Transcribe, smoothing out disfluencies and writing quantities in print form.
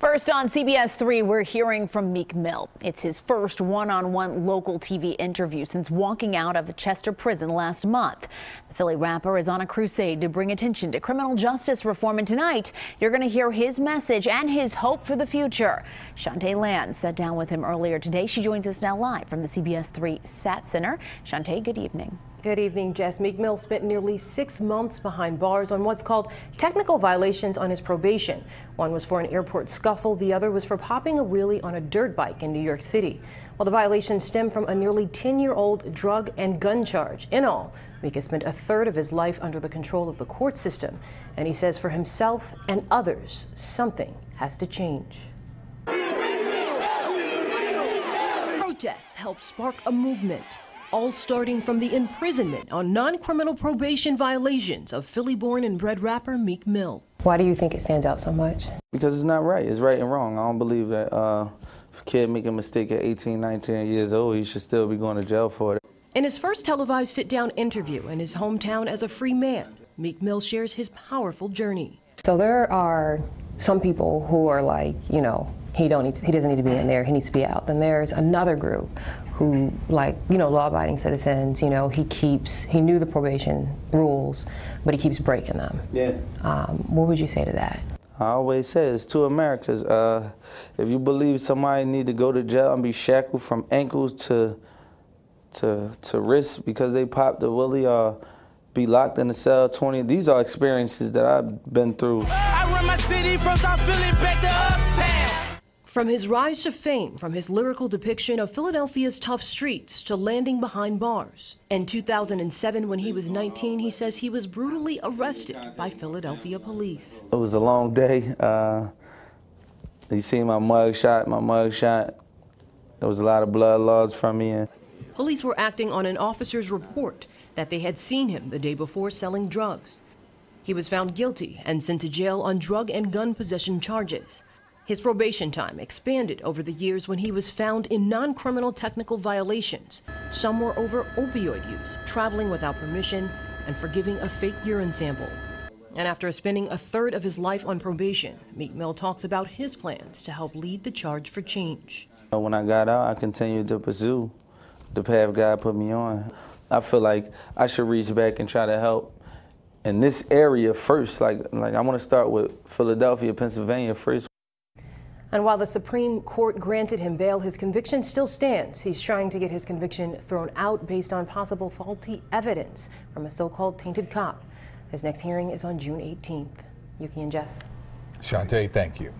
First on CBS 3, we're hearing from Meek Mill. It's his first one-on-one local TV interview since walking out of a Chester prison last month. The Philly rapper is on a crusade to bring attention to criminal justice reform, and tonight you're going to hear his message and his hope for the future. Shantae Land sat down with him earlier today. She joins us now live from the CBS 3 SAT Center. Shantae, good evening. Good evening, Jess. Meek Mill spent nearly 6 months behind bars on what's called technical violations on his probation. One was for an airport scuffle. The other was for popping a wheelie on a dirt bike in New York City. Well, the violations stem from a nearly 10-year-old drug and gun charge. In all, Meek has spent a third of his life under the control of the court system. And he says for himself and others, something has to change. Protests help spark a movement, all starting from the imprisonment on non-criminal probation violations of Philly-born and bred rapper Meek Mill. Why do you think it stands out so much? Because it's not right. It's right and wrong. I don't believe that if a kid make a mistake at 18, 19 years old, he should still be going to jail for it. In his first televised sit-down interview in his hometown as a free man, Meek Mill shares his powerful journey. So there are some people who are like, you know, he doesn't need to be in there, he needs to be out. Then there's another group who, like, you know, law-abiding citizens, you know, he knew the probation rules, but he keeps breaking them. Yeah. What would you say to that? I always say it's two Americas. If you believe somebody need to go to jail and be shackled from ankles to wrists because they popped the willie or be locked in the cell 20, these are experiences that I've been through. I run my city from South Philly back to uptown. From his rise to fame, from his lyrical depiction of Philadelphia's tough streets to landing behind bars. In 2007, when he was 19, he says he was brutally arrested by Philadelphia police. It was a long day. You see my mug shot. There was a lot of blood lost from me. Police were acting on an officer's report that they had seen him the day before selling drugs. He was found guilty and sent to jail on drug and gun possession charges. His probation time expanded over the years when he was found in non-criminal technical violations. Some were over opioid use, traveling without permission, and for giving a fake urine sample. And after spending a third of his life on probation, Meek Mill talks about his plans to help lead the charge for change. When I got out, I continued to pursue the path God put me on. I feel like I should reach back and try to help in this area first. Like I want to start with Philadelphia, Pennsylvania first. And while the Supreme Court granted him bail, his conviction still stands. He's trying to get his conviction thrown out based on possible faulty evidence from a so-called tainted cop. His next hearing is on June 18th. Yuki and Jess. Shantae, thank you.